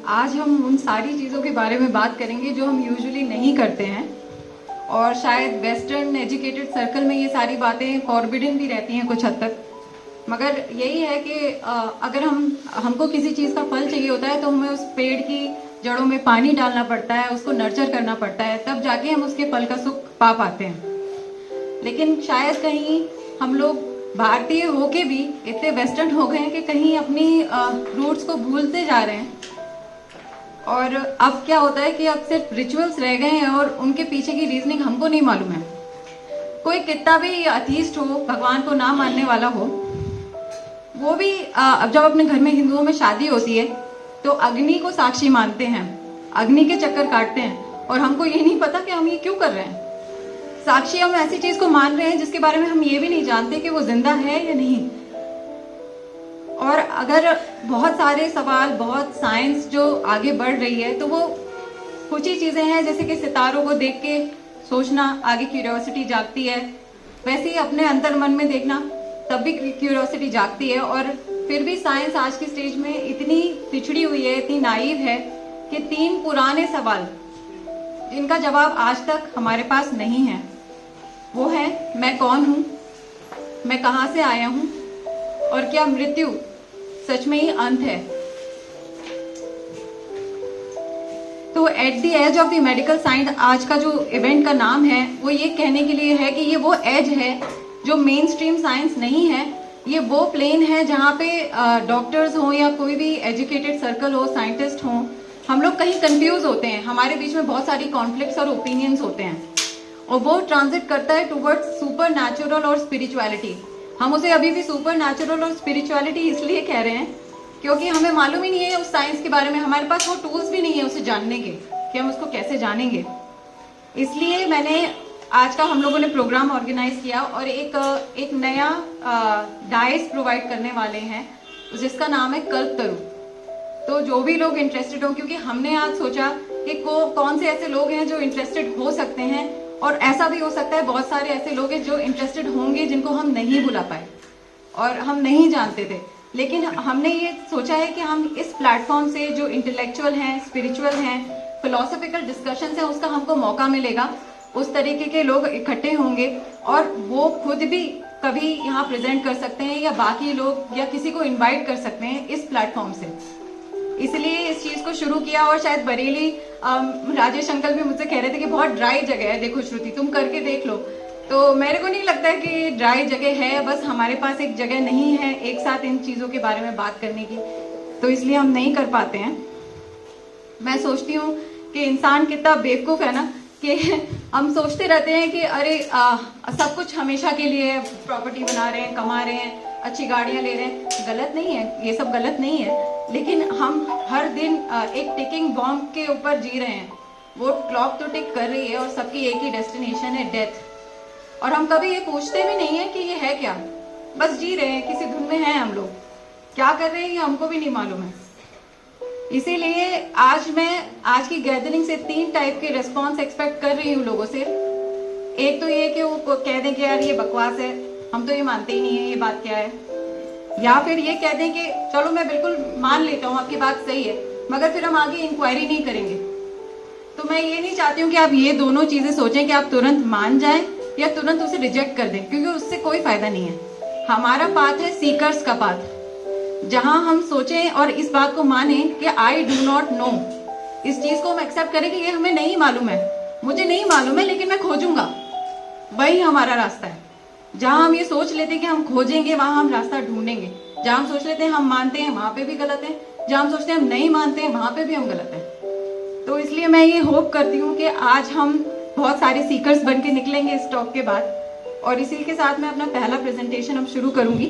आज हम उन सारी चीज़ों के बारे में बात करेंगे जो हम यूजुअली नहीं करते हैं, और शायद वेस्टर्न एजुकेटेड सर्कल में ये सारी बातें फॉरबिडन भी रहती हैं कुछ हद तक। मगर यही है कि अगर हमको किसी चीज़ का फल चाहिए होता है तो हमें उस पेड़ की जड़ों में पानी डालना पड़ता है, उसको नर्चर करना पड़ता है, तब जाके हम उसके फल का सुख पा पाते हैं। लेकिन शायद कहीं हम लोग भारतीय होके भी इतने वेस्टर्न हो गए हैं कि कहीं अपनी रूट्स को भूलते जा रहे हैं। और अब क्या होता है कि अब सिर्फ रिचुअल्स रह गए हैं और उनके पीछे की रीजनिंग हमको नहीं मालूम है। कोई कितना भी अथीस्ट हो, भगवान को ना मानने वाला हो, वो भी अब जब अपने घर में हिंदुओं में शादी होती है तो अग्नि को साक्षी मानते हैं, अग्नि के चक्कर काटते हैं, और हमको ये नहीं पता कि हम ये क्यों कर रहे हैं। साक्षी हम ऐसी चीज को मान रहे हैं जिसके बारे में हम ये भी नहीं जानते कि वो जिंदा है या नहीं। और अगर बहुत सारे सवाल, बहुत साइंस जो आगे बढ़ रही है, तो वो कुछ ही चीजें हैं जैसे कि सितारों को देख के सोचना, आगे क्यूरियोसिटी जागती है। वैसे ही अपने अंतर मन में देखना, तब भी क्यूरियोसिटी जागती है। और फिर भी साइंस आज की स्टेज में इतनी पिछड़ी हुई है, इतनी नाइव है कि 3 पुराने सवाल जिनका जवाब आज तक हमारे पास नहीं है, वो है मैं कौन हूं, मैं कहां से आया हूं, और क्या मृत्यु सच में ही अंत है। तो at the edge of the medical science आज का जो इवेंट का नाम है वो ये कहने के लिए है कि ये वो एज है जो मेन स्ट्रीम साइंस नहीं है। ये वो प्लेन है जहाँ पे डॉक्टर्स हो या कोई भी एजुकेटेड सर्कल हो, साइंटिस्ट हो, हम लोग कहीं कंफ्यूज होते हैं। हमारे बीच में बहुत सारी कॉन्फ्लिक्ट्स और ओपिनियंस होते हैं, और वो ट्रांजिट करता है टुवर्ड्स सुपर नेचुरल और स्पिरिचुअलिटी। हम उसे अभी भी सुपर नेचुरल और स्पिरिचुअलिटी इसलिए कह रहे हैं क्योंकि हमें मालूम ही नहीं है उस साइंस के बारे में, हमारे पास वो टूल्स भी नहीं है उसे जानने के कि हम उसको कैसे जानेंगे। इसलिए मैंने आज का हम लोगों ने प्रोग्राम ऑर्गेनाइज किया और एक नया डाइस प्रोवाइड करने वाले हैं जिसका नाम है कल्पतरु। तो जो भी लोग इंटरेस्टेड हो, क्योंकि हमने आज सोचा कि कौन से ऐसे लोग हैं जो इंटरेस्टेड हो सकते हैं, और ऐसा भी हो सकता है बहुत सारे ऐसे लोग हैं जो इंटरेस्टेड होंगे जिनको हम नहीं बुला पाए और हम नहीं जानते थे। लेकिन हमने ये सोचा है कि हम इस प्लेटफॉर्म से जो इंटेलेक्चुअल हैं, स्पिरिचुअल हैं, फिलोसॉफिकल डिस्कशन है, उसका हमको मौका मिलेगा। उस तरीके के लोग इकट्ठे होंगे और वो खुद भी कभी यहाँ प्रेजेंट कर सकते हैं या बाकी लोग या किसी को इनवाइट कर सकते हैं इस प्लेटफॉर्म से। इसलिए इस चीज को शुरू किया। और शायद बरेली राजेश अंकल भी मुझसे कह रहे थे कि बहुत ड्राई जगह है, देखो श्रुति तुम करके देख लो। तो मेरे को नहीं लगता है कि ड्राई जगह है, बस हमारे पास एक जगह नहीं है एक साथ इन चीजों के बारे में बात करने की, तो इसलिए हम नहीं कर पाते हैं। मैं सोचती हूँ कि इंसान कितना बेवकूफ है ना कि हम सोचते रहते हैं कि अरे सब कुछ हमेशा के लिए, प्रॉपर्टी बना रहे हैं, कमा रहे हैं, अच्छी गाड़ियां ले रहे हैं, गलत नहीं है, ये सब गलत नहीं है। लेकिन हम हर दिन एक टिकिंग बॉम्ब के ऊपर जी रहे हैं। वो क्लॉक तो टिक कर रही है और सबकी एक ही डेस्टिनेशन है, डेथ। और हम कभी ये पूछते भी नहीं है कि ये है क्या, बस जी रहे हैं, किसी धुन में है हम लोग। क्या कर रहे हैं ये हमको भी नहीं मालूम है। इसीलिए आज की गैदरिंग से 3 टाइप के रेस्पॉन्स एक्सपेक्ट कर रही हूँ लोगों से। एक तो ये कि वो कह दें कि यार ये बकवास है, हम तो ये मानते ही नहीं है, ये बात क्या है। या फिर ये कह दें कि चलो मैं बिल्कुल मान लेता हूँ, आपकी बात सही है, मगर फिर हम आगे इंक्वायरी नहीं करेंगे। तो मैं ये नहीं चाहती हूँ कि आप ये दोनों चीजें सोचें कि आप तुरंत मान जाएं या तुरंत उसे रिजेक्ट कर दें, क्योंकि उससे कोई फायदा नहीं है। हमारा पाथ है सीकर्स का पाथ, जहां हम सोचें और इस बात को माने कि आई डू नॉट नो। इस चीज को हम एक्सेप्ट करें कि ये हमें नहीं मालूम है, मुझे नहीं मालूम है, लेकिन मैं खोजूंगा। वही हमारा रास्ता है। जहां हम ये सोच लेते हैं कि हम खोजेंगे, वहां हम रास्ता ढूंढेंगे। जहां हम सोच लेते हैं हम मानते हैं, वहां पे भी गलत है। जहां हम सोचते हैं हम नहीं मानते हैं, वहां पे भी हम गलत है। तो इसलिए मैं ये होप करती हूँ कि आज हम बहुत सारे सीकर्स बन के निकलेंगे इस टॉक के बाद। और इसी के साथ मैं अपना पहला प्रेजेंटेशन अब शुरू करूंगी।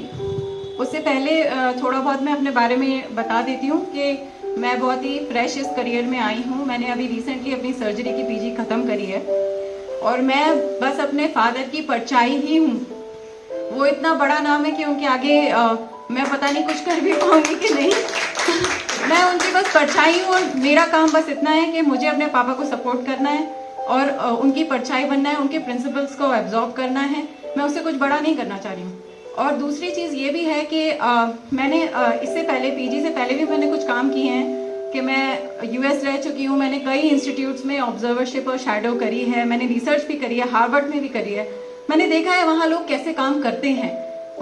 उससे पहले थोड़ा बहुत मैं अपने बारे में बता देती हूँ कि मैं बहुत ही फ्रेश इस करियर में आई हूँ। मैंने अभी रिसेंटली अपनी सर्जरी की पीजी खत्म करी है और मैं बस अपने फादर की परछाई ही हूँ। वो इतना बड़ा नाम है कि उनके आगे मैं पता नहीं कुछ कर भी पाऊंगी कि नहीं। मैं उनकी बस परछाई हूँ और मेरा काम बस इतना है कि मुझे अपने पापा को सपोर्ट करना है और उनकी परछाई बनना है, उनके प्रिंसिपल्स को एब्जॉर्ब करना है। मैं उससे कुछ बड़ा नहीं करना चाह रही हूँ। और दूसरी चीज़ ये भी है कि मैंने इससे पहले, पीजी से पहले भी मैंने कुछ काम किए हैं कि मैं यूएस रह चुकी हूँ, मैंने कई इंस्टीट्यूट्स में ऑब्जर्वरशिप और शैडो करी है, मैंने रिसर्च भी करी है, हार्वर्ड में भी करी है। मैंने देखा है वहाँ लोग कैसे काम करते हैं।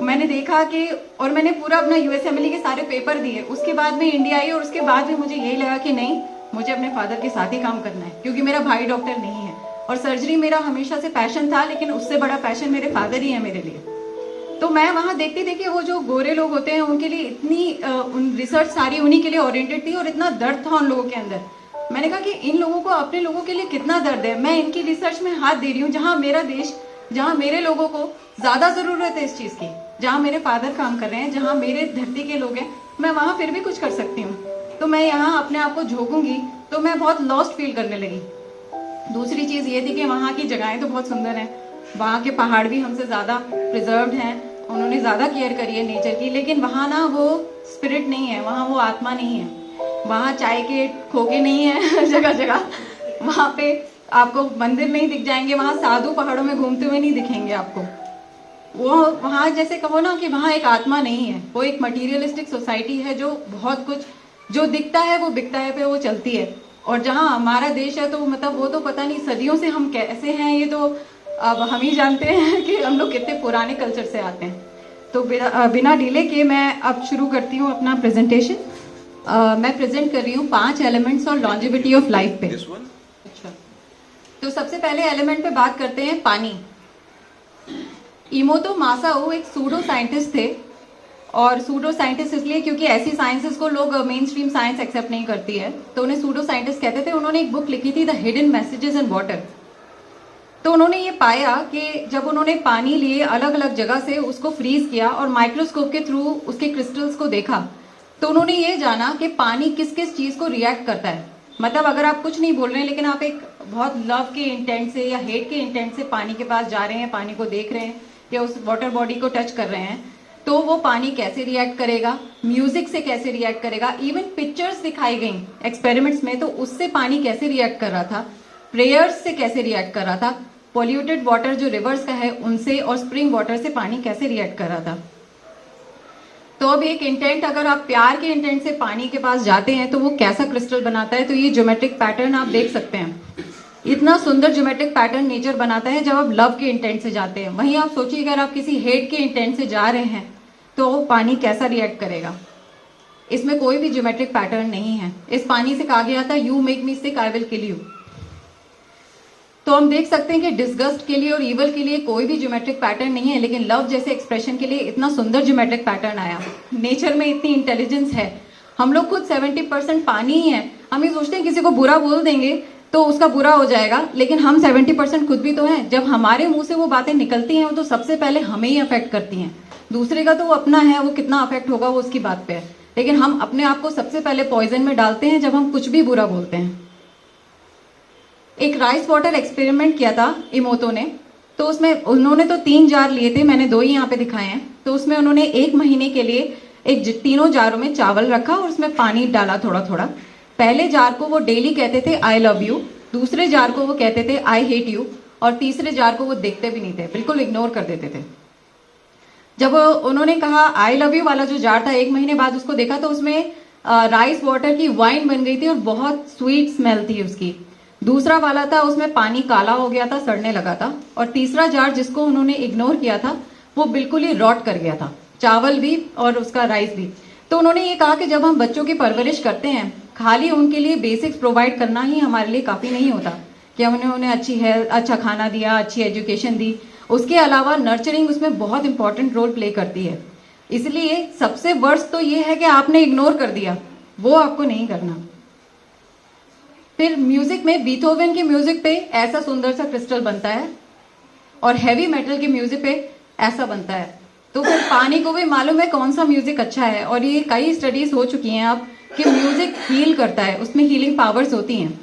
मैंने देखा कि और मैंने पूरा अपना यूएसएमएलई के सारे पेपर दिए। उसके बाद में इंडिया आई और उसके बाद में मुझे यही लगा कि नहीं, मुझे अपने फादर के साथ ही काम करना है, क्योंकि मेरा भाई डॉक्टर नहीं है और सर्जरी मेरा हमेशा से पैशन था, लेकिन उससे बड़ा पैशन मेरे फादर ही है मेरे लिए। तो मैं वहाँ देखती थी कि वो जो गोरे लोग होते हैं उनके लिए इतनी उन रिसर्च सारी उन्हीं के लिए ओरिएंटेड थी और इतना दर्द था उन लोगों के अंदर। मैंने कहा कि इन लोगों को अपने लोगों के लिए कितना दर्द है, मैं इनकी रिसर्च में हाथ दे रही हूँ जहाँ मेरा देश, जहाँ मेरे लोगों को ज्यादा जरूरत है इस चीज की, जहाँ मेरे फादर काम कर रहे हैं, जहाँ मेरे धरती के लोग हैं, मैं वहाँ फिर भी कुछ कर सकती हूँ। तो मैं यहाँ अपने आप को झोंकूंगी तो मैं बहुत लॉस्ट फील करने लगी। दूसरी चीज ये थी कि वहाँ की जगहें तो बहुत सुंदर हैं, वहाँ के पहाड़ भी हमसे ज्यादा प्रिजर्व्ड हैं, उन्होंने ज्यादा केयर करी है नेचर की, लेकिन वहाँ ना वो स्पिरिट नहीं है, वहाँ वो आत्मा नहीं है, वहाँ चाय के खोखे नहीं है जगह जगह, वहाँ पे आपको मंदिर नहीं दिख जाएंगे, वहाँ साधु पहाड़ों में घूमते हुए नहीं दिखेंगे आपको। वो वहाँ जैसे कहो ना कि वहाँ एक आत्मा नहीं है, वो एक मटीरियलिस्टिक सोसाइटी है जो बहुत कुछ जो दिखता है वो बिकता है पे वो चलती है। और जहाँ हमारा देश है तो मतलब वो तो पता नहीं सदियों से हम कैसे हैं, ये तो अब हम ही जानते हैं कि हम लोग कितने पुराने कल्चर से आते हैं। तो बिना डिले के मैं अब शुरू करती हूँ अपना प्रेजेंटेशन। मैं प्रेजेंट कर रही हूँ 5 एलिमेंट्स और लॉन्जिविटी ऑफ लाइफ पे। अच्छा, तो सबसे पहले एलिमेंट पे बात करते हैं पानी। इमोतो मासाओ एक सूडो साइंटिस्ट थे, और सूडो साइंटिस्ट इसलिए क्योंकि ऐसी साइंसेस को लोग मेन स्ट्रीम साइंस एक्सेप्ट नहीं करती है, तो उन्हें सूडो साइंटिस्ट कहते थे। उन्होंने एक बुक लिखी थी the hidden messages in water. तो उन्होंने ये पाया कि जब उन्होंने पानी लिए अलग अलग जगह से उसको फ्रीज किया और माइक्रोस्कोप के थ्रू उसके क्रिस्टल्स को देखा, तो उन्होंने ये जाना कि पानी किस किस चीज को रिएक्ट करता है। मतलब अगर आप कुछ नहीं बोल रहे हैं लेकिन आप एक बहुत लव के इंटेंट से या हेट के इंटेंट से पानी के पास जा रहे हैं, पानी को देख रहे हैं या उस वाटर बॉडी को टच कर रहे हैं, तो वो पानी कैसे रिएक्ट करेगा, म्यूजिक से कैसे रिएक्ट करेगा, इवन पिक्चर्स दिखाई गई एक्सपेरिमेंट्स में तो उससे पानी कैसे रिएक्ट कर रहा था, प्रेयर्स से कैसे रिएक्ट कर रहा था, पॉल्यूटेड वाटर जो रिवर्स का है उनसे और स्प्रिंग वाटर से पानी कैसे रिएक्ट कर रहा था। तो अब एक इंटेंट, अगर आप प्यार के इंटेंट से पानी के पास जाते हैं तो वो कैसा क्रिस्टल बनाता है, तो ये ज्योमेट्रिक पैटर्न आप देख सकते हैं। इतना सुंदर ज्योमेट्रिक पैटर्न नेचर बनाता है जब आप लव के इंटेंट से जाते हैं। वहीं आप सोचिए अगर आप किसी हेट के इंटेंट से जा रहे हैं तो वो पानी कैसा रिएक्ट करेगा। इसमें कोई भी ज्योमेट्रिक पैटर्न नहीं है। इस पानी से कहा गया था you make me sick I will kill you. तो हम देख सकते हैं कि डिस्गस्ट के लिए और ईवल के लिए कोई भी ज्योमेट्रिक पैटर्न नहीं है, लेकिन लव जैसे एक्सप्रेशन के लिए इतना सुंदर ज्योमेट्रिक पैटर्न आया। नेचर में इतनी इंटेलिजेंस है। हम लोग खुद 70% पानी ही है। हम ये सोचते हैं किसी को बुरा बोल देंगे तो उसका बुरा हो जाएगा, लेकिन हम 70% खुद भी तो हैं। जब हमारे मुंह से वो बातें निकलती हैं वो तो सबसे पहले हमें ही अफेक्ट करती हैं। दूसरे का तो वो अपना है, वो कितना अफेक्ट होगा वो उसकी बात पे है, लेकिन हम अपने आप को सबसे पहले पॉइजन में डालते हैं जब हम कुछ भी बुरा बोलते हैं। एक राइस वाटर एक्सपेरिमेंट किया था इमोतो ने, तो उसमें उन्होंने तो 3 जार लिए थे, मैंने 2 ही यहाँ पे दिखाए हैं। तो उसमें उन्होंने 1 महीने के लिए तीनों जारों में चावल रखा और उसमें पानी डाला थोड़ा थोड़ा। पहले जार को वो डेली कहते थे आई लव यू, दूसरे जार को वो कहते थे आई हेट यू, और तीसरे जार को वो देखते भी नहीं थे, बिल्कुल इग्नोर कर देते थे। जब उन्होंने कहा आई लव यू वाला जो जार था, 1 महीने बाद उसको देखा तो उसमें राइस वाटर की वाइन बन गई थी और बहुत स्वीट स्मेल थी उसकी। दूसरा वाला था उसमें पानी काला हो गया था, सड़ने लगा था। और तीसरा जार जिसको उन्होंने इग्नोर किया था वो बिल्कुल ही रॉट कर गया था, चावल भी और उसका राइस भी। तो उन्होंने ये कहा कि जब हम बच्चों की परवरिश करते हैं, खाली उनके लिए बेसिक्स प्रोवाइड करना ही हमारे लिए काफी नहीं होता कि हमने उन्हें अच्छी हेल्थ, अच्छा खाना दिया, अच्छी एजुकेशन दी। उसके अलावा नर्चरिंग उसमें बहुत इंपॉर्टेंट रोल प्ले करती है। इसलिए सबसे वर्स्ट तो ये है कि आपने इग्नोर कर दिया, वो आपको नहीं करना। फिर म्यूजिक में बीथोवन के म्यूजिक पे ऐसा सुंदर सा क्रिस्टल बनता है और हैवी मेटल के म्यूजिक पे ऐसा बनता है। तो फिर पानी को भी मालूम है कौन सा म्यूजिक अच्छा है, और ये कई स्टडीज हो चुकी हैं अब कि म्यूजिक हील करता है, उसमें हीलिंग पावर्स होती हैं।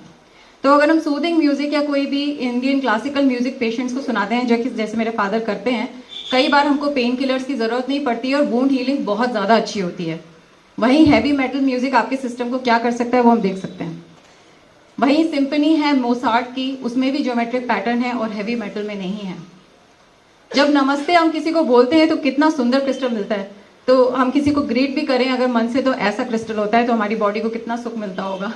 तो अगर हम सूदिंग म्यूजिक या कोई भी इंडियन क्लासिकल म्यूजिक पेशेंट्स को सुनाते हैं, जो कि जैसे मेरे फादर करते हैं, कई बार हमको पेन किलर्स की जरूरत नहीं पड़ती है और वुंड हीलिंग बहुत ज्यादा अच्छी होती है। वहीं हैवी मेटल म्यूजिक आपके सिस्टम को क्या कर सकता है वो हम देख सकते हैं। वहीं सिंफनी है मोसार्ट की, उसमें भी ज्योमेट्रिक पैटर्न है और हैवी मेटल में नहीं है। जब नमस्ते हम किसी को बोलते हैं तो कितना सुंदर क्रिस्टल मिलता है। तो हम किसी को ग्रीट भी करें अगर मन से तो ऐसा क्रिस्टल होता है, तो हमारी बॉडी को कितना सुख मिलता होगा।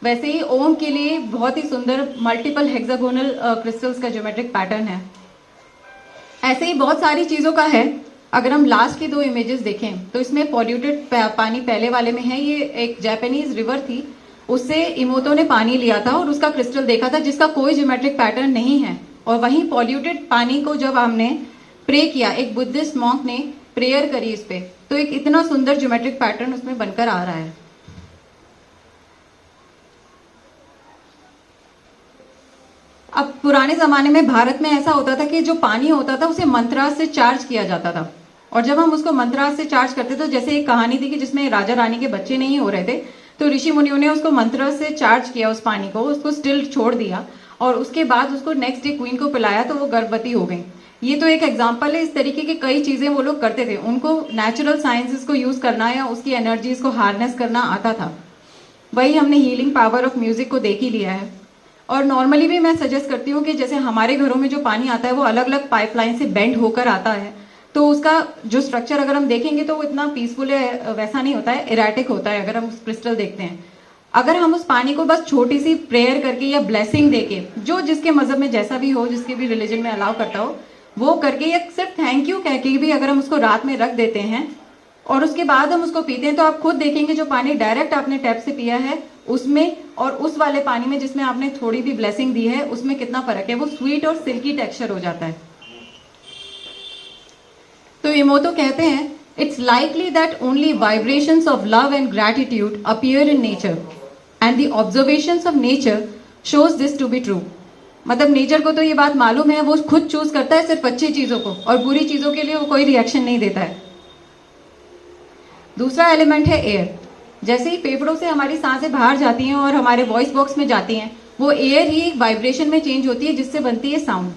वैसे ही ओम के लिए बहुत ही सुंदर मल्टीपल हेक्सागोनल क्रिस्टल्स का ज्योमेट्रिक पैटर्न है। ऐसे ही बहुत सारी चीज़ों का है। अगर हम लास्ट की 2 इमेजेस देखें तो इसमें पॉल्यूटेड पानी पहले वाले में है। ये एक जापानीज रिवर थी, उससे इमोतो ने पानी लिया था और उसका क्रिस्टल देखा था जिसका कोई ज्योमेट्रिक पैटर्न नहीं है। और वहीं पॉल्यूटेड पानी को जब हमने प्रे किया, एक बुद्धिस्ट मॉन्क ने प्रेयर करी इस पे, तो एक इतना सुंदर ज्योमेट्रिक पैटर्न उसमें बनकर आ रहा है। अब पुराने जमाने में भारत में ऐसा होता था कि जो पानी होता था उसे मंत्रास से चार्ज किया जाता था, और जब हम उसको मंत्रास से चार्ज करते थे, जैसे एक कहानी थी कि जिसमें राजा रानी के बच्चे नहीं हो रहे थे, तो ऋषि मुनियों ने उसको मंत्रास से चार्ज किया, उस पानी को, उसको स्टिल छोड़ दिया और उसके बाद उसको नेक्स्ट डे क्वीन को पिलाया तो वो गर्भवती हो गई। ये तो एक एग्जाम्पल है। इस तरीके की कई चीजें वो लोग करते थे, उनको नेचुरल साइंसेस को यूज करना या उसकी एनर्जीज को हार्नेस करना आता था। वही हमने हीलिंग पावर ऑफ म्यूजिक को देख ही लिया है। और नॉर्मली भी मैं सजेस्ट करती हूँ कि जैसे हमारे घरों में जो पानी आता है वो अलग अलग पाइपलाइन से बेंड होकर आता है, तो उसका जो स्ट्रक्चर अगर हम देखेंगे तो वो इतना पीसफुल है, वैसा नहीं होता है, इरेटिक होता है अगर हम उस क्रिस्टल देखते हैं। अगर हम उस पानी को बस छोटी सी प्रेयर करके या ब्लेसिंग देके, जो जिसके मजहब में जैसा भी हो, जिसके भी रिलीजन में अलाउ करता हो, वो करके या सिर्फ थैंक यू कह के भी अगर हम उसको रात में रख देते हैं और उसके बाद हम उसको पीते हैं, तो आप खुद देखेंगे जो पानी डायरेक्ट आपने टैप से पिया है उसमें और उस वाले पानी में जिसमें आपने थोड़ी भी ब्लेसिंग दी है उसमें कितना फर्क है। वो स्वीट और सिल्की टेक्सचर हो जाता है। तो इमोतो कहते हैं, it's likely that only vibrations of love and gratitude appear in nature and the observations of nature shows this to be true. मतलब नेचर को तो ये बात मालूम है, वो खुद चूज करता है सिर्फ अच्छी चीजों को, और बुरी चीजों के लिए वो कोई रिएक्शन नहीं देता है। दूसरा एलिमेंट है एयर। जैसे ही फेफड़ों से हमारी सांसें बाहर जाती हैं और हमारे वॉइस बॉक्स में जाती हैं, वो एयर ही वाइब्रेशन में चेंज होती है जिससे बनती है साउंड।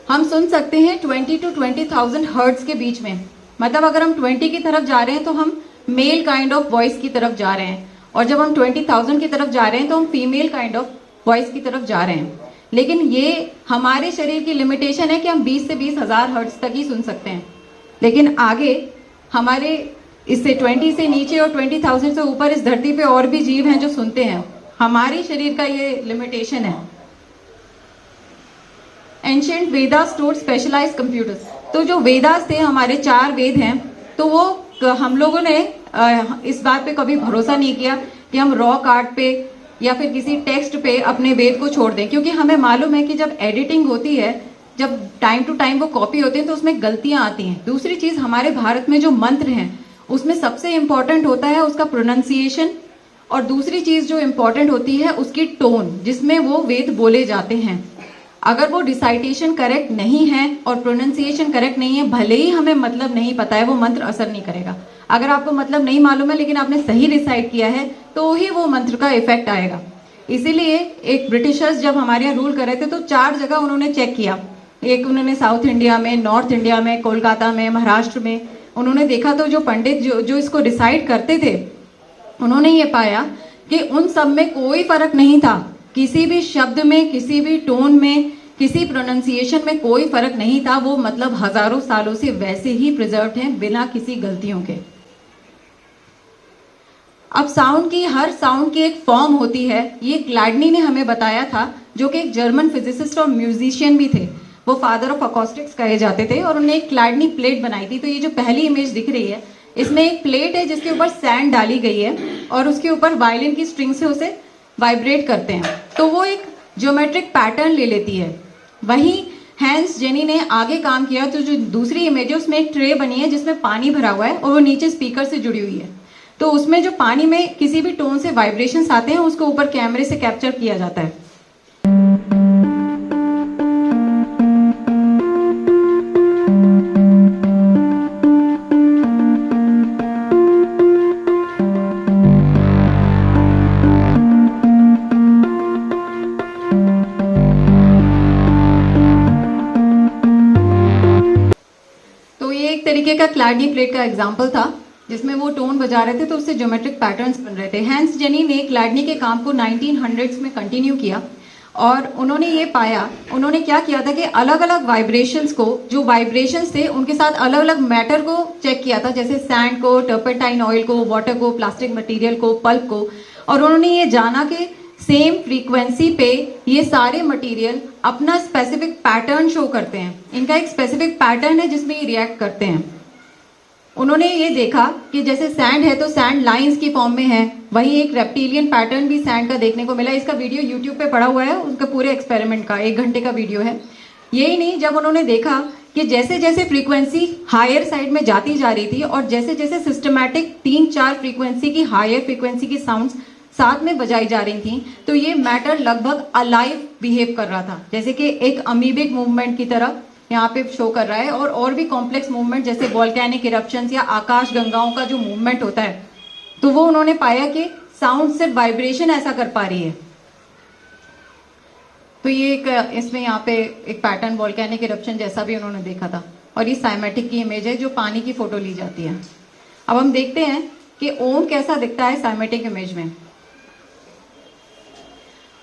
हम सुन सकते हैं 20 to 20,000 हर्ट्ज के बीच में। मतलब अगर हम 20 की तरफ जा रहे हैं तो हम मेल काइंड ऑफ वॉइस की तरफ जा रहे हैं, और जब हम 20,000 की तरफ जा रहे हैं तो हम फीमेल काइंड ऑफ वॉइस की तरफ जा रहे हैं। लेकिन ये हमारे शरीर की लिमिटेशन है कि हम 20 से 20,000 हर्ट्ज तक ही सुन सकते हैं। लेकिन आगे हमारे इससे 20 से नीचे और 20,000 से ऊपर इस धरती पे और भी जीव हैं जो सुनते हैं। हमारी शरीर का ये लिमिटेशन है। Ancient Vedas stored specialised computers. तो जो वेदास थे, हमारे 4 वेद हैं, तो वो हम लोगों ने इस बात पे कभी भरोसा नहीं किया कि हम रॉ कार्ड पे या फिर किसी टेक्स्ट पे अपने वेद को छोड़ दें, क्योंकि हमें मालूम है कि जब एडिटिंग होती है, जब टाइम टू टाइम वो कॉपी होते हैं तो उसमें गलतियां आती हैं। दूसरी चीज, हमारे भारत में जो मंत्र हैं उसमें सबसे इंपॉर्टेंट होता है उसका प्रोनाउंसिएशन, और दूसरी चीज जो इंपॉर्टेंट होती है उसकी टोन, जिसमें वो वेद बोले जाते हैं। अगर वो रिसाइटेशन करेक्ट नहीं है और प्रोनाउंसिएशन करेक्ट नहीं है, भले ही हमें मतलब नहीं पता है, वो मंत्र असर नहीं करेगा। अगर आपको मतलब नहीं मालूम है लेकिन आपने सही रिसाइट किया है तो ही वो मंत्र का इफेक्ट आएगा। इसीलिए एक ब्रिटिशर्स जब हमारे यहाँ रूल कर रहे थे तो 4 जगह उन्होंने चेक किया। एक उन्होंने साउथ इंडिया में, नॉर्थ इंडिया में, कोलकाता में, महाराष्ट्र में उन्होंने देखा, तो जो पंडित जो इसको रिसाइट करते थे उन्होंने ये पाया कि उन सब में कोई फर्क नहीं था। किसी भी शब्द में, किसी भी टोन में, किसी प्रोनाउंसिएशन में कोई फर्क नहीं था। वो मतलब हजारों सालों से वैसे ही प्रिजर्व्ड हैं बिना किसी गलतियों के। अब साउंड की, हर साउंड की एक फॉर्म होती है। ये ग्लैडनी ने हमें बताया था, जो कि एक जर्मन फिजिसिस्ट और म्यूजिशियन भी थे। वो फादर ऑफ अकॉस्टिक्स कहे जाते थे, और उन्होंने एक ग्लैडनी प्लेट बनाई थी। तो ये जो पहली इमेज दिख रही है, इसमें एक प्लेट है जिसके ऊपर सैंड डाली गई है और उसके ऊपर वायलिन की स्ट्रिंग से उसे वाइब्रेट करते हैं, तो वो एक ज्योमेट्रिक पैटर्न ले लेती है। वहीं हैंस जेनी ने आगे काम किया, तो जो दूसरी इमेज है उसमें एक ट्रे बनी है जिसमें पानी भरा हुआ है और वो नीचे स्पीकर से जुड़ी हुई है। तो उसमें जो पानी में किसी भी टोन से वाइब्रेशंस आते हैं उसको ऊपर कैमरे से कैप्चर किया जाता है। तो ये एक तरीके का क्लैडनी प्लेट का एग्जाम्पल था जिसमें वो टोन बजा रहे थे, तो उससे ज्योमेट्रिक पैटर्न्स बन रहे थे। हैंस जेनी ने क्लैडनी के काम को 1900s में कंटिन्यू किया और उन्होंने ये पाया, उन्होंने क्या किया था कि अलग अलग वाइब्रेशंस को, जो वाइब्रेशंस थे उनके साथ अलग अलग मैटर को चेक किया था, जैसे सैंड को, टर्पेंटाइन ऑयल को, वाटर को, प्लास्टिक मटेरियल को, पल्प को, और उन्होंने ये जाना कि सेम फ्रीक्वेंसी पे ये सारे मटेरियल अपना स्पेसिफिक पैटर्न शो करते हैं। इनका एक स्पेसिफिक पैटर्न है जिसमें ये रिएक्ट करते हैं। उन्होंने ये देखा कि जैसे सैंड है तो सैंड लाइंस की फॉर्म में है, वहीं एक रेप्टिलियन पैटर्न भी सैंड का देखने को मिला। इसका वीडियो यूट्यूब पे पड़ा हुआ है, उसका पूरे एक्सपेरिमेंट का 1 घंटे का वीडियो है। यही नहीं, जब उन्होंने देखा कि जैसे जैसे फ्रीक्वेंसी हायर साइड में जाती जा रही थी और जैसे जैसे सिस्टमैटिक 3-4 फ्रीक्वेंसी की, हायर फ्रीक्वेंसी की साउंड्स साथ में बजाई जा रही थी, तो ये मैटर लगभग अलाइव बिहेव कर रहा था, जैसे कि एक अमीबिक मूवमेंट की तरह यहाँ पे शो कर रहा है। और भी कॉम्प्लेक्स मूवमेंट जैसे वॉल्केनिक इरप्शंस या आकाश गंगाओं का जो मूवमेंट होता है, तो वो उन्होंने पाया कि साउंड सिर्फ वाइब्रेशन ऐसा कर पा रही है। तो ये एक इसमें यहाँ पे एक पैटर्न वॉल्केनिक इरप्शन जैसा भी उन्होंने देखा था। और ये साइमेटिक की इमेज है जो पानी की फोटो ली जाती है। अब हम देखते हैं कि ओम कैसा दिखता है साइमेटिक इमेज में।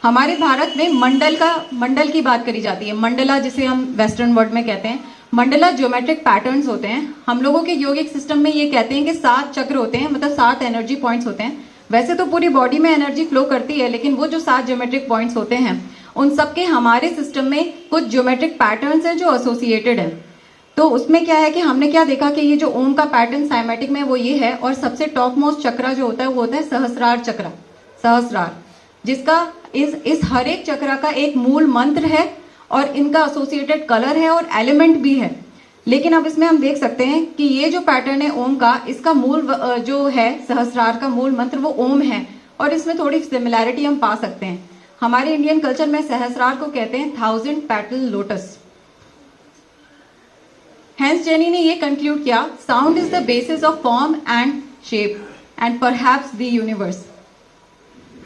हमारे भारत में मंडल की बात करी जाती है। मंडला जिसे हम वेस्टर्न वर्ल्ड में कहते हैं, मंडला ज्योमेट्रिक पैटर्न्स होते हैं। हम लोगों के योगिक सिस्टम में ये कहते हैं कि 7 चक्र होते हैं, मतलब 7 एनर्जी पॉइंट्स होते हैं। वैसे तो पूरी बॉडी में एनर्जी फ्लो करती है, लेकिन वो जो 7 ज्योमेट्रिक पॉइंट्स होते हैं, उन सबके हमारे सिस्टम में कुछ ज्योमेट्रिक पैटर्न्स हैं जो एसोसिएटेड है। तो उसमें क्या है कि हमने क्या देखा कि ये जो ओम का पैटर्न साइमेटिक में वो ये है, और सबसे टॉप मोस्ट चक्र जो होता है वो होता है सहस्रार चक्र, सहस्रार, जिसका इस हर एक चक्र का एक मूल मंत्र है और इनका एसोसिएटेड कलर है और एलिमेंट भी है। लेकिन अब इसमें हम देख सकते हैं कि ये जो पैटर्न है ओम का, इसका मूल जो है सहस्रार का मूल मंत्र वो ओम है, और इसमें थोड़ी सिमिलैरिटी हम पा सकते हैं। हमारे इंडियन कल्चर में सहस्रार को कहते हैं 1000 पेटल लोटस। हेंस जेनी ने ये कंक्लूड किया, sound is the basis of form and shape and perhaps the universe.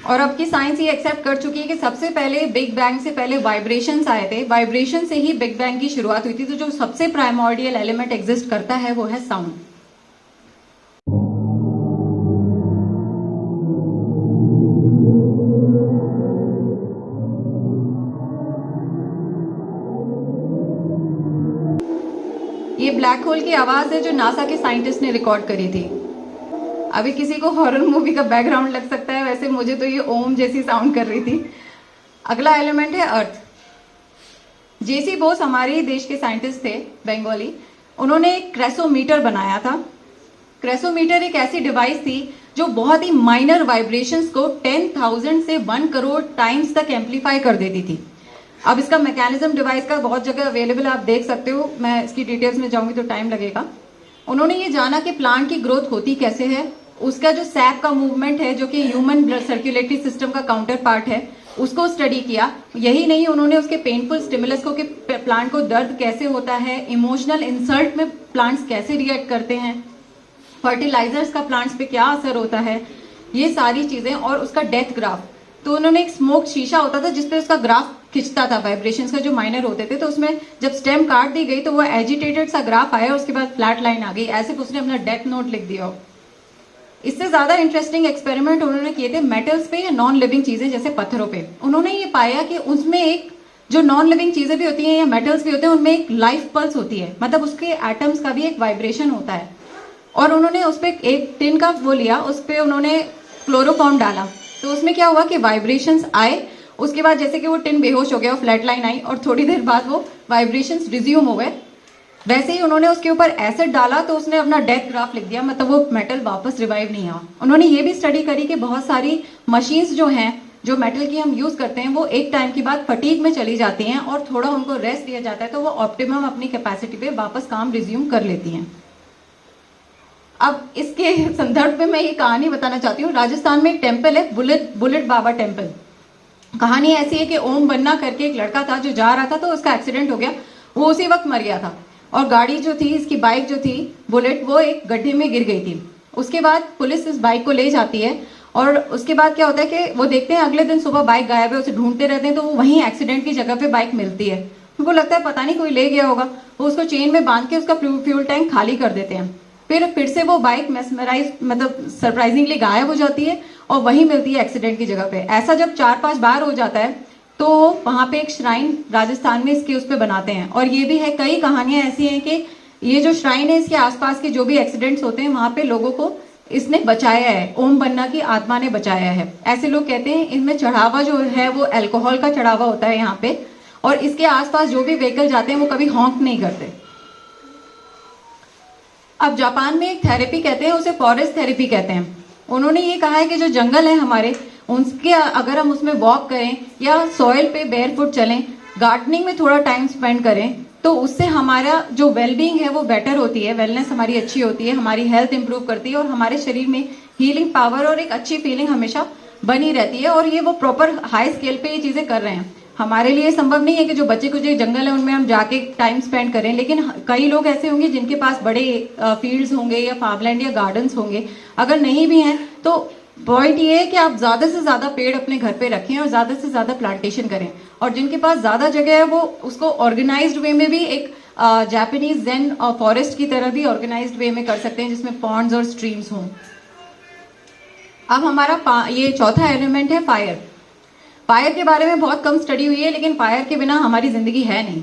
और अब की साइंस ये एक्सेप्ट कर चुकी है कि सबसे पहले बिग बैंग से पहले वाइब्रेशंस आए थे, वाइब्रेशन से ही बिग बैंग की शुरुआत हुई थी। तो जो सबसे प्राइमोर्डियल एलिमेंट एग्जिस्ट करता है वो है साउंड। ये ब्लैक होल की आवाज है जो नासा के साइंटिस्ट ने रिकॉर्ड करी थी। अभी किसी को हॉरर मूवी का बैकग्राउंड लग सकता है, वैसे मुझे तो ये ओम जैसी साउंड कर रही थी। अगला एलिमेंट है अर्थ। जेसी बोस हमारे ही देश के साइंटिस्ट थे, बंगाली। उन्होंने एक क्रेसोमीटर बनाया था। क्रेसोमीटर एक ऐसी डिवाइस थी जो बहुत ही माइनर वाइब्रेशंस को 10,000 से 1 करोड़ टाइम्स तक एम्पलीफाई कर देती थी। अब इसका मैकेनिज्म डिवाइस का बहुत जगह अवेलेबल, आप देख सकते हो। मैं इसकी डिटेल्स में जाऊंगी तो टाइम लगेगा। उन्होंने ये जाना कि प्लांट की ग्रोथ होती कैसे है, उसका जो सैप का मूवमेंट है जो कि ह्यूमन ब्लड सर्कुलेटरी सिस्टम का काउंटर पार्ट है, उसको स्टडी किया। यही नहीं, उन्होंने उसके पेनफुल स्टिमुलस को कि प्लांट को दर्द कैसे होता है, इमोशनल इंसल्ट में प्लांट्स कैसे रिएक्ट करते हैं, फर्टिलाइजर्स का प्लांट्स पे क्या असर होता है, ये सारी चीजें, और उसका डेथ ग्राफ। तो उन्होंने एक स्मोक शीशा होता था जिसपे उसका ग्राफ खिंचता था, वाइब्रेशंस का जो माइनर होते थे। तो उसमें जब स्टेम काट दी गई तो वो एजिटेटेड सा ग्राफ आया, उसके बाद फ्लैट लाइन आ गई, ऐसे उसने अपना डेथ नोट लिख दिया। इससे ज्यादा इंटरेस्टिंग एक्सपेरिमेंट उन्होंने किए थे मेटल्स पे या नॉन लिविंग चीजें जैसे पत्थरों पे। उन्होंने ये पाया कि उसमें एक जो नॉन लिविंग चीजें भी होती हैं या मेटल्स भी होते हैं, उनमें एक लाइफ पल्स होती है, मतलब उसके एटम्स का भी एक वाइब्रेशन होता है। और उन्होंने उस पर एक टिन का वो लिया, उस पर उन्होंने क्लोरोफॉर्म डाला, तो उसमें क्या हुआ कि वाइब्रेशंस आए। उसके बाद जैसे कि वो टिन बेहोश हो गया, फ्लैट लाइन आई, और थोड़ी देर बाद वो वाइब्रेशंस रिज्यूम हो गए। वैसे ही उन्होंने उसके ऊपर एसिड डाला तो उसने अपना डेथ ग्राफ लिख दिया, मतलब वो मेटल वापस रिवाइव नहीं हुआ। उन्होंने ये भी स्टडी करी कि बहुत सारी मशीन्स जो हैं, जो मेटल की हम यूज करते हैं, वो एक टाइम के बाद फटीग में चली जाती हैं और थोड़ा उनको रेस्ट दिया जाता है तो वो ऑप्टिमम अपनी कैपेसिटी पे वापस काम रिज्यूम कर लेती हैं। अब इसके संदर्भ में मैं ये कहानी बताना चाहती हूँ। राजस्थान में एक टेम्पल है, बुलेट बाबा टेम्पल। कहानी ऐसी है कि ओम बन्ना करके एक लड़का था जो जा रहा था, तो उसका एक्सीडेंट हो गया, वो उसी वक्त मर गया था। और गाड़ी जो थी, इसकी बाइक जो थी बुलेट, वो एक गड्ढे में गिर गई थी। उसके बाद पुलिस इस बाइक को ले जाती है और उसके बाद क्या होता है कि वो देखते हैं अगले दिन सुबह बाइक गायब है, उसे ढूंढते रहते हैं, तो वो वहीं एक्सीडेंट की जगह पे बाइक मिलती है। उनको लगता है पता नहीं कोई ले गया होगा, वो उसको चेन में बांध के उसका फ्यूल टैंक खाली कर देते हैं। फिर से वो बाइक मेस्मराइज, मतलब सरप्राइजिंगली गायब हो जाती है और वहीं मिलती है एक्सीडेंट की जगह पे। ऐसा जब 4-5 बार हो जाता है तो वहां पे एक श्राइन राजस्थान में इसके उस पे बनाते हैं। और ये भी है, कई कहानियां ऐसी हैं कि ये जो श्राइन है इसके आसपास के जो भी एक्सीडेंट्स होते हैं वहां पे लोगों को इसने बचाया है, ओम बन्ना की आत्मा ने बचाया है, ऐसे लोग कहते हैं। इनमें चढ़ावा जो है वो अल्कोहल का चढ़ावा होता है यहाँ पे, और इसके आसपास जो भी व्हीकल जाते हैं वो कभी हॉन्क नहीं करते। अब जापान में एक थेरेपी कहते हैं, उसे फॉरेस्ट थेरेपी कहते हैं। उन्होंने ये कहा है कि जो जंगल है हमारे, उनके अगर हम उसमें वॉक करें या सॉइल पे बेयरफुट चलें, गार्डनिंग में थोड़ा टाइम स्पेंड करें, तो उससे हमारा जो वेलबींग है वो बेटर होती है, वेलनेस हमारी अच्छी होती है, हमारी हेल्थ इंप्रूव करती है और हमारे शरीर में हीलिंग पावर और एक अच्छी फीलिंग हमेशा बनी रहती है। और ये वो प्रॉपर हाई स्केल पे ये चीजें कर रहे हैं। हमारे लिए संभव नहीं है कि जो बच्चे कुछ जंगल है उनमें हम जाके टाइम स्पेंड करें, लेकिन कई लोग ऐसे होंगे जिनके पास बड़े फील्ड्स होंगे या फार्मलैंड या गार्डन्स होंगे। अगर नहीं भी हैं तो पॉइंट ये है कि आप ज्यादा से ज्यादा पेड़ अपने घर पे रखें और ज्यादा से ज्यादा प्लांटेशन करें। और जिनके पास ज्यादा जगह है वो उसको ऑर्गेनाइज्ड वे में भी एक जापानीज जेन फॉरेस्ट की तरह भी ऑर्गेनाइज्ड वे में कर सकते हैं, जिसमें पॉन्ड्स और स्ट्रीम्स हों। अब हमारा ये चौथा एलिमेंट है फायर। फायर के बारे में बहुत कम स्टडी हुई है, लेकिन फायर के बिना हमारी जिंदगी है नहीं।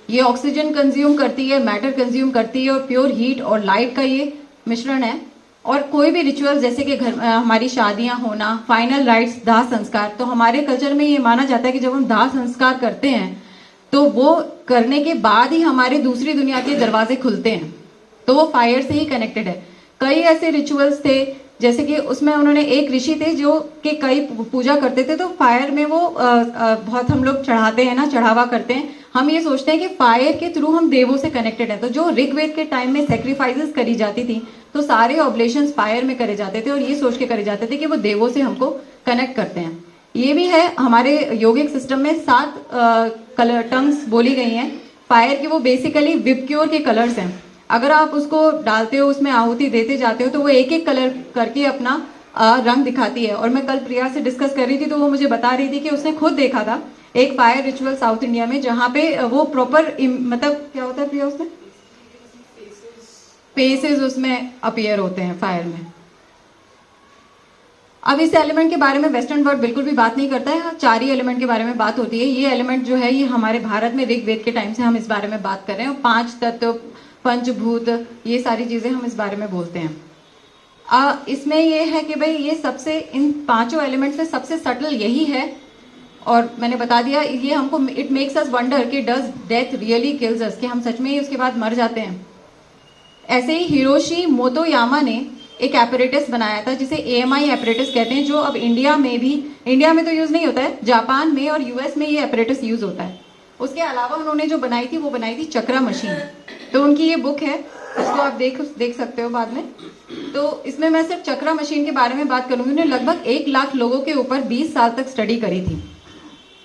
ये ऑक्सीजन कंज्यूम करती है, मैटर कंज्यूम करती है और प्योर हीट और लाइट का ये मिश्रण है। और कोई भी रिचुअल जैसे कि घर हमारी शादियां होना, फाइनल राइट्स, दाह संस्कार, तो हमारे कल्चर में ये माना जाता है कि जब हम दाह संस्कार करते हैं तो वो करने के बाद ही हमारे दूसरी दुनिया के दरवाजे खुलते हैं, तो वो फायर से ही कनेक्टेड है। कई ऐसे रिचुअल्स थे, जैसे कि उसमें उन्होंने एक ऋषि थे जो कि कई पूजा करते थे, तो फायर में वो बहुत हम लोग चढ़ाते हैं ना, चढ़ावा करते हैं। हम ये सोचते हैं कि फायर के थ्रू हम देवों से कनेक्टेड हैं। तो जो ऋग्वेद के टाइम में सेक्रीफाइसेस करी जाती थी तो सारे ऑब्लेशंस फायर में करे जाते थे और ये सोच के करे जाते थे कि वो देवों से हमको कनेक्ट करते हैं। ये भी है, हमारे योगिक सिस्टम में 7 कलर टर्म्स बोली गई हैं फायर की। वो बेसिकली विबक्योर के कलर्स हैं। अगर आप उसको डालते हो, उसमें आहुति देते जाते हो, तो वो एक एक कलर करके अपना रंग दिखाती है। और मैं कल प्रिया से डिस्कस कर रही थी तो वो मुझे बता रही थी कि उसने खुद देखा था एक फायर रिचुअल साउथ इंडिया में, जहां पे वो प्रॉपर मतलब क्या होता है प्रिया, उसमें फेसेस उसमें अपीयर होते हैं फायर में। अब इस एलिमेंट के बारे में वेस्टर्न वर्ल्ड बिल्कुल भी बात नहीं करता है, 4 ही एलिमेंट के बारे में बात होती है। ये एलिमेंट जो है ये हमारे भारत में ऋग्वेद के टाइम से हम इस बारे में बात कर रहे हैं। 5 तत्व, पंचभूत, ये सारी चीजें हम इस बारे में बोलते हैं। इसमें ये है कि भाई ये सबसे, इन 5 एलिमेंट्स में सबसे सटल यही है। और मैंने बता दिया ये हमको, इट मेक्स अस वंडर कि डज डेथ रियली किल्स अस, कि हम सच में ही उसके बाद मर जाते हैं। ऐसे ही हिरोशी मोतोयामा ने एक एपरेटस बनाया था जिसे AMI एपरेटस कहते हैं, जो अब इंडिया में तो यूज नहीं होता है, जापान में और US में ये एपरेटस यूज होता है। उसके अलावा उन्होंने जो बनाई थी वो बनाई थी चक्रा मशीन। तो उनकी ये बुक है, उसको आप देख सकते हो बाद में। तो इसमें मैं सिर्फ चक्रा मशीन के बारे में बात करूंगी। उन्होंने लगभग 1 लाख लोगों के ऊपर 20 साल तक स्टडी करी थी।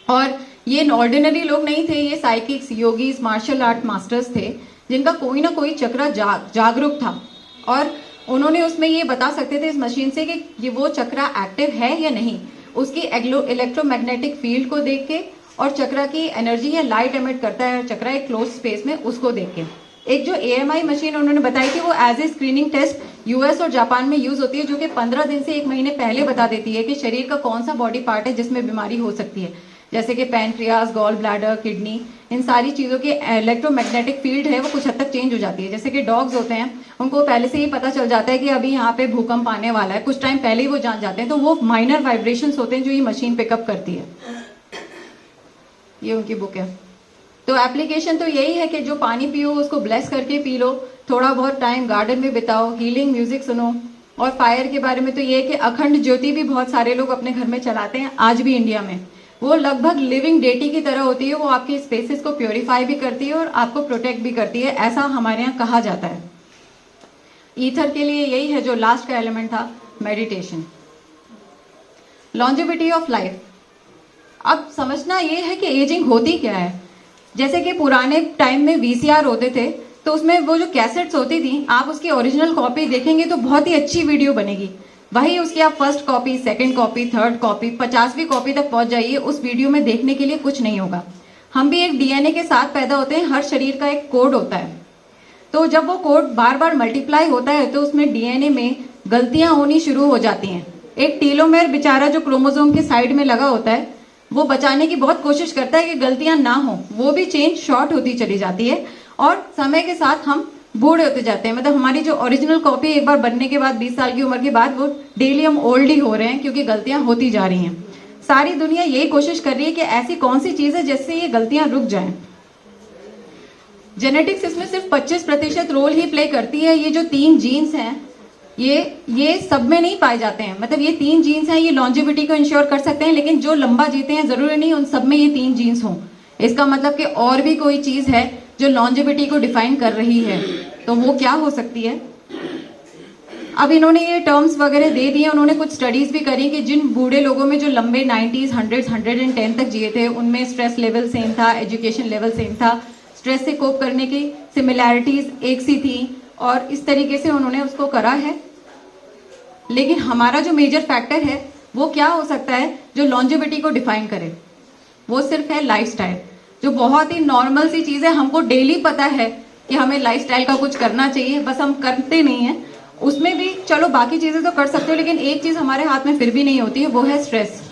और ये ऑर्डिनरी लोग नहीं थे, ये psychics, yogis, martial art masters थे जिनका कोई ना कोई चक्रा जागरूक था। और उन्होंने उसमें ये बता सकते थे इस मशीन से कि ये वो चक्रा एक्टिव है या नहीं, उसकी इलेक्ट्रोमैग्नेटिक फील्ड को देख के, और चक्रा की एनर्जी या लाइट एमिट करता है चक्रा एक क्लोज स्पेस में, उसको देख के। एक जो AMI मशीन उन्होंने बताई थी वो as a screening test US और जापान में यूज होती है, जो कि 15 दिन से 1 महीने पहले बता देती है कि शरीर का कौन सा बॉडी पार्ट है जिसमें बीमारी हो सकती है, जैसे कि पैनक्रियाज, गॉल ब्लैडर, किडनी। इन सारी चीजों की इलेक्ट्रोमैग्नेटिक फील्ड है वो कुछ हद तक चेंज हो जाती है। जैसे कि डॉग्स होते हैं, उनको पहले से ही पता चल जाता है कि अभी यहाँ पे भूकंप आने वाला है, कुछ टाइम पहले ही वो जान जाते हैं। तो वो माइनर वाइब्रेशंस होते हैं जो ये मशीन पिकअप करती है। ये उनकी बुक है। तो एप्लीकेशन तो यही है कि जो पानी पियो उसको ब्लेस करके पी लो, थोड़ा बहुत टाइम गार्डन में बिताओ, हीलिंग म्यूजिक सुनो। और फायर के बारे में तो ये है कि अखंड ज्योति भी बहुत सारे लोग अपने घर में चलाते हैं आज भी इंडिया में। वो लगभग लिविंग डेटी की तरह होती है, वो आपके स्पेसेस को प्योरीफाई भी करती है और आपको प्रोटेक्ट भी करती है, ऐसा हमारे यहाँ कहा जाता है। ईथर के लिए यही है जो लास्ट का एलिमेंट था, मेडिटेशन। Longevity of life. अब समझना ये है कि एजिंग होती क्या है। जैसे कि पुराने टाइम में VCR होते थे, तो उसमें वो जो कैसेट्स होती थी, आप उसकी ओरिजिनल कॉपी देखेंगे तो बहुत ही अच्छी वीडियो बनेगी। वही उसकी आप first copy, second copy, third copy, 50वीं कॉपी तक पहुंच जाइए, उस वीडियो में देखने के लिए कुछ नहीं होगा। हम भी एक DNA के साथ पैदा होते हैं, हर शरीर का एक कोड होता है। तो जब वो कोड बार बार मल्टीप्लाई होता है तो उसमें DNA में गलतियां होनी शुरू हो जाती हैं। एक टीलोमेर बेचारा जो क्रोमोसोम के साइड में लगा होता है, वो बचाने की बहुत कोशिश करता है कि गलतियां ना हो, वो भी चेन शॉर्ट होती चली जाती है और समय के साथ हम बूढ़े होते जाते हैं। मतलब हमारी जो ओरिजिनल कॉपी एक बार बनने के बाद 20 साल की उम्र के बाद वो डेली हम ओल्ड ही हो रहे हैं क्योंकि गलतियां होती जा रही हैं। सारी दुनिया यही कोशिश कर रही है कि ऐसी कौन सी चीज है जिससे ये गलतियां रुक जाएं। जेनेटिक्स इसमें सिर्फ 25% रोल ही प्ले करती है। ये जो 3 जीन्स हैं ये सब में नहीं पाए जाते हैं। मतलब ये 3 जीन्स हैं, ये लॉन्जिविटी को इंश्योर कर सकते हैं, लेकिन जो लंबा जीते हैं जरूरी नहीं उन सब में ये 3 जीन्स हों। इसका मतलब कि और भी कोई चीज है जो लॉन्जिविटी को डिफाइन कर रही है, तो वो क्या हो सकती है। अब इन्होंने ये टर्म्स वगैरह दे दिए। उन्होंने कुछ स्टडीज भी करी कि जिन बूढ़े लोगों में जो लंबे 90s 100s 110 तक जिए थे उनमें स्ट्रेस लेवल सेम था, एजुकेशन लेवल सेम था, स्ट्रेस से कोप करने की सिमिलैरिटीज एक सी थी और इस तरीके से उन्होंने उसको करा है। लेकिन हमारा जो मेजर फैक्टर है वो क्या हो सकता है जो लॉन्जिविटी को डिफाइन करे, वो सिर्फ है लाइफस्टाइल, जो बहुत ही नॉर्मल सी चीज है। हमको डेली पता है कि हमें लाइफस्टाइल का कुछ करना चाहिए, बस हम करते नहीं है। उसमें भी चलो बाकी चीजें तो कर सकते हो, लेकिन एक चीज हमारे हाथ में फिर भी नहीं होती है, वो है स्ट्रेस।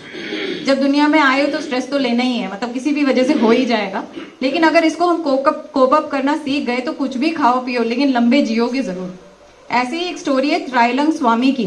जब दुनिया में आए हो तो स्ट्रेस तो लेना ही है, मतलब किसी भी वजह से हो ही जाएगा। लेकिन अगर इसको हम कोप अप करना सीख गए तो कुछ भी खाओ पियो लेकिन लंबे जियोगे जरूर। ऐसी ही एक स्टोरी है त्राइलंग स्वामी की।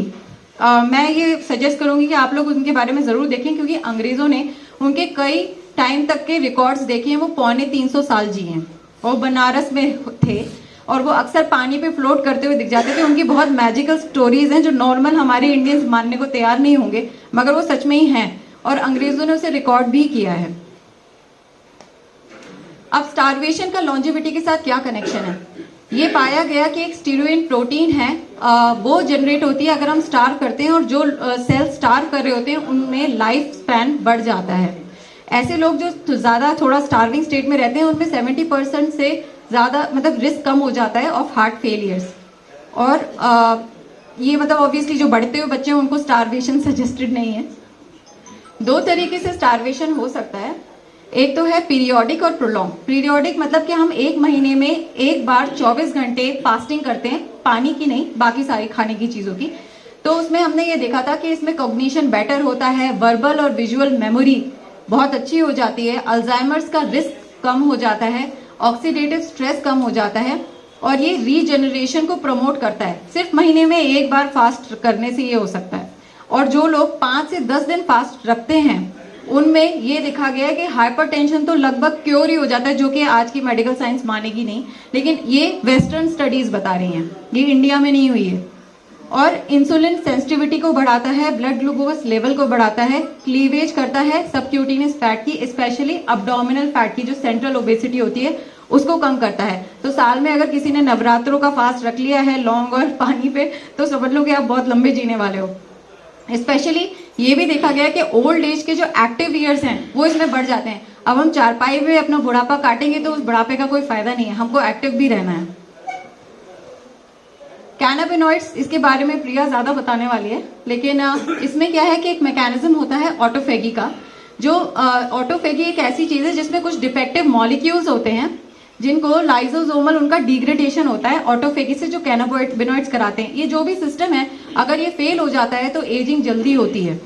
मैं ये सजेस्ट करूंगी कि आप लोग उनके बारे में जरूर देखें, क्योंकि अंग्रेजों ने उनके कई टाइम तक के रिकॉर्ड्स देखे हैं। वो 350 साल जी हैं और बनारस में थे और वो अक्सर पानी पे फ्लोट करते हुए दिख जाते थे। उनकी बहुत मैजिकल स्टोरीज हैं जो नॉर्मल हमारे इंडियंस मानने को तैयार नहीं होंगे, मगर वो सच में ही हैं और अंग्रेजों ने उसे रिकॉर्ड भी किया है। अब स्टारवेशन का लॉन्जिविटी के साथ क्या कनेक्शन है? ये पाया गया कि एक स्टीरोइन प्रोटीन है, वो जनरेट होती है अगर हम स्टार करते हैं और जो सेल स्टार कर रहे होते हैं उनमें लाइफ स्पैन बढ़ जाता है। ऐसे लोग जो ज्यादा थोड़ा स्टार्विंग स्टेट में रहते हैं उनमें 70% से ज्यादा मतलब रिस्क कम हो जाता है ऑफ हार्ट फेलियर्स। और ये मतलब ऑब्वियसली जो बढ़ते हुए बच्चे हैं उनको स्टारवेशन सजेस्टेड नहीं है। 2 तरीके से स्टारवेशन हो सकता है, एक तो है पीरियोडिक और प्रोलॉन्ग। पीरियोडिक मतलब कि हम एक महीने में एक बार 24 घंटे फास्टिंग करते हैं, पानी की नहीं बाकी सारी खाने की चीजों की। तो उसमें हमने ये देखा था कि इसमें कॉग्निशन बेटर होता है, वर्बल और विजुअल मेमोरी बहुत अच्छी हो जाती है, अल्जाइमर्स का रिस्क कम हो जाता है, ऑक्सीडेटिव स्ट्रेस कम हो जाता है और ये रीजनरेशन को प्रमोट करता है। सिर्फ महीने में एक बार फास्ट करने से ये हो सकता है। और जो लोग 5 से 10 दिन फास्ट रखते हैं उनमें ये देखा गया है कि हाइपरटेंशन तो लगभग क्योर ही हो जाता है, जो कि आज की मेडिकल साइंस मानेगी नहीं, लेकिन ये वेस्टर्न स्टडीज बता रही हैं, ये इंडिया में नहीं हुई है। और इंसुलिन सेंसिटिविटी को बढ़ाता है, ब्लड ग्लूकोज लेवल को बढ़ाता है, क्लीवेज करता है सबक्यूटेनियस फैट की, स्पेशली अब्डोमिनल फैट की जो सेंट्रल ओबेसिटी होती है उसको कम करता है। तो साल में अगर किसी ने नवरात्रों का फास्ट रख लिया है लौंग और पानी पे तो समझ लो कि आप बहुत लंबे जीने वाले हो। स्पेशली ये भी देखा गया कि ओल्ड एज के जो एक्टिव ईयर्स हैं वो इसमें बढ़ जाते हैं। अब हम चारपाई में अपना बुढ़ापा काटेंगे तो उस बुढ़ापे का कोई फायदा नहीं है, हमको एक्टिव भी रहना है। कैनाबिनॉइड्स, इसके बारे में प्रिया ज्यादा बताने वाली है, लेकिन इसमें क्या है कि एक मैकेनिज्म होता है ऑटोफेगी का। जो ऑटोफेगी एक ऐसी चीज है जिसमें कुछ डिफेक्टिव मॉलिक्यूल्स होते हैं जिनको लाइसोसोमल उनका डिग्रेडेशन होता है ऑटोफेगी से, जो कैनाबिनॉइड्स कराते हैं। ये जो भी सिस्टम है अगर ये फेल हो जाता है तो एजिंग जल्दी होती है।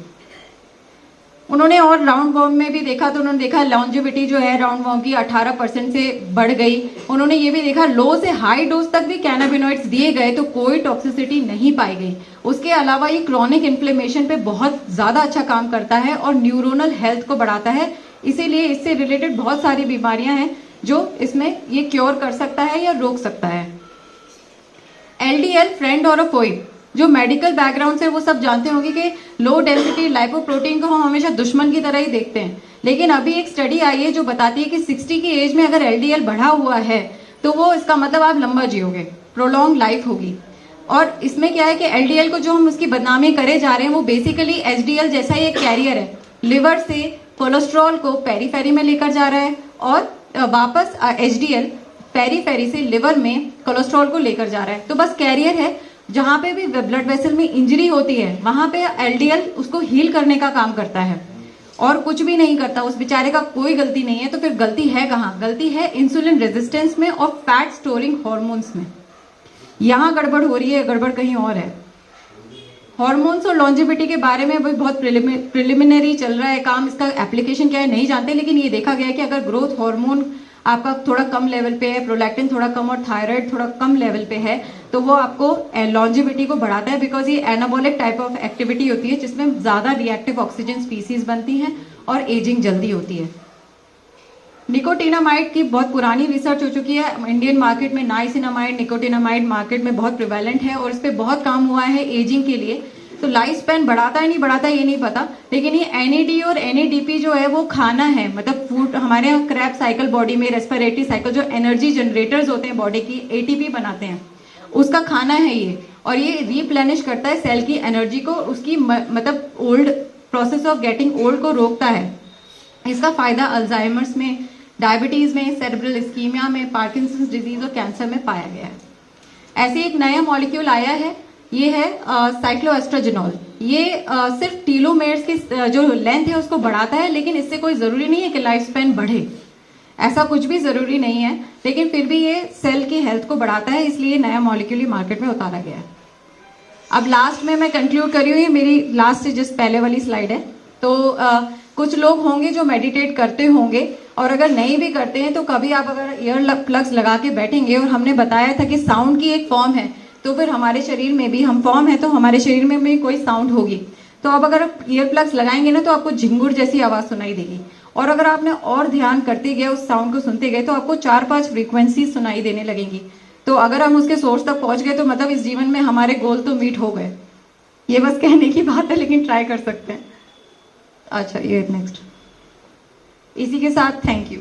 उन्होंने और राउंड वॉर्म में भी देखा तो उन्होंने देखा लॉन्जिविटी जो है राउंड वॉर्म की 18% से बढ़ गई। उन्होंने ये भी देखा लो से हाई डोज तक भी कैनाबिनॉइड्स दिए गए तो कोई टॉक्सिसिटी नहीं पाई गई। उसके अलावा ये क्रॉनिक इन्फ्लेमेशन पे बहुत ज्यादा अच्छा काम करता है और न्यूरोनल हेल्थ को बढ़ाता है। इसीलिए इससे रिलेटेड बहुत सारी बीमारियां हैं जो इसमें ये क्योर कर सकता है या रोक सकता है। LDL फ्रेंड और अ फोई, जो मेडिकल बैकग्राउंड से वो सब जानते होंगे कि लो डेंसिटी लाइपोप्रोटीन को हम हमेशा दुश्मन की तरह ही देखते हैं, लेकिन अभी एक स्टडी आई है जो बताती है कि 60 की एज में अगर LDL बढ़ा हुआ है तो वो इसका मतलब आप लंबा जियोगे, प्रोलॉन्ग लाइफ होगी। और इसमें क्या है कि LDL को जो हम उसकी बदनामी करे जा रहे हैं वो बेसिकली HDL जैसा ही एक कैरियर है, लिवर से कोलेस्ट्रॉल को पेरीफेरी में लेकर जा रहा है और वापस HDL पेरीफेरी से लिवर में कोलेस्ट्रॉल को लेकर जा रहा है। तो बस कैरियर है, जहां पे भी ब्लड वेसल में इंजरी होती है वहां पे LDL उसको हील करने का काम करता है और कुछ भी नहीं करता। उस बेचारे का कोई गलती नहीं है। तो फिर गलती है कहाँ? गलती है इंसुलिन रेजिस्टेंस में और फैट स्टोरिंग हार्मोन्स में। यहां गड़बड़ हो रही है, गड़बड़ कहीं और है। हॉर्मोन्स और लॉन्जिविटी के बारे में अभी बहुत प्रिलिमिनरी चल रहा है काम, इसका एप्लीकेशन क्या है नहीं जानते, लेकिन ये देखा गया है कि अगर ग्रोथ हार्मोन आपका थोड़ा कम लेवल पे है, प्रोलैक्टिन थोड़ा कम और थायराइड थोड़ा कम लेवल पे है, तो वो आपको लॉन्जिविटी को बढ़ाता है, बिकॉज ये एनाबॉलिक टाइप ऑफ एक्टिविटी होती है जिसमें ज्यादा रिएक्टिव ऑक्सीजन स्पीसीज बनती हैं और एजिंग जल्दी होती है। निकोटिनामाइड की बहुत पुरानी रिसर्च हो चुकी है इंडियन मार्केट में, नाइसिनामाइड निकोटिनामाइड मार्केट में बहुत प्रिवेलेंट है और इस पर बहुत काम हुआ है एजिंग के लिए। तो लाइफ स्पैन बढ़ाता है नहीं बढ़ाता ये नहीं पता, लेकिन ये एनएडी और एनएडीपी जो है वो खाना है, मतलब फूड हमारे यहाँ क्रैब साइकिल बॉडी में, रेस्पिरेटरी साइकिल जो एनर्जी जनरेटर्स होते हैं बॉडी की, एटीपी बनाते हैं, उसका खाना है ये। और ये रिप्लेनिश करता है सेल की एनर्जी को, उसकी मतलब old process of getting old को रोकता है। इसका फायदा अल्जाइमर्स में, डायबिटीज में, सेरेब्रल इस्कीमिया में, पार्किंसंस डिजीज और कैंसर में पाया गया है। ऐसे एक नया मॉलिक्यूल आया है, ये है साइक्लोएस्ट्रोजेनॉल। ये सिर्फ टीलोमेर्स की जो लेंथ है उसको बढ़ाता है, लेकिन इससे कोई जरूरी नहीं है कि लाइफ स्पैन बढ़े, ऐसा कुछ भी जरूरी नहीं है, लेकिन फिर भी ये सेल की हेल्थ को बढ़ाता है, इसलिए नया मॉलिक्यूल मार्केट में उतारा गया है। अब लास्ट में मैं कंक्लूड कर रही हूँ, ये मेरी लास्ट से जस्ट पहले वाली स्लाइड है। तो कुछ लोग होंगे जो मेडिटेट करते होंगे, और अगर नहीं भी करते हैं तो कभी आप अगर ईयर प्लग्स लगा के बैठेंगे, और हमने बताया था कि साउंड की एक फॉर्म है, तो फिर हमारे शरीर में भी हम फॉर्म है, तो हमारे शरीर में भी कोई साउंड होगी। तो अब अगर आप ईयर प्लग्स लगाएंगे ना तो आपको झिंगुर जैसी आवाज सुनाई देगी, और अगर आपने और ध्यान करते गए उस साउंड को सुनते गए तो आपको 4-5 फ्रीक्वेंसी सुनाई देने लगेंगी। तो अगर हम उसके सोर्स तक पहुंच गए तो मतलब इस जीवन में हमारे गोल तो मीट हो गए। ये बस कहने की बात है, लेकिन ट्राई कर सकते हैं। अच्छा, ये नेक्स्ट, इसी के साथ थैंक यू।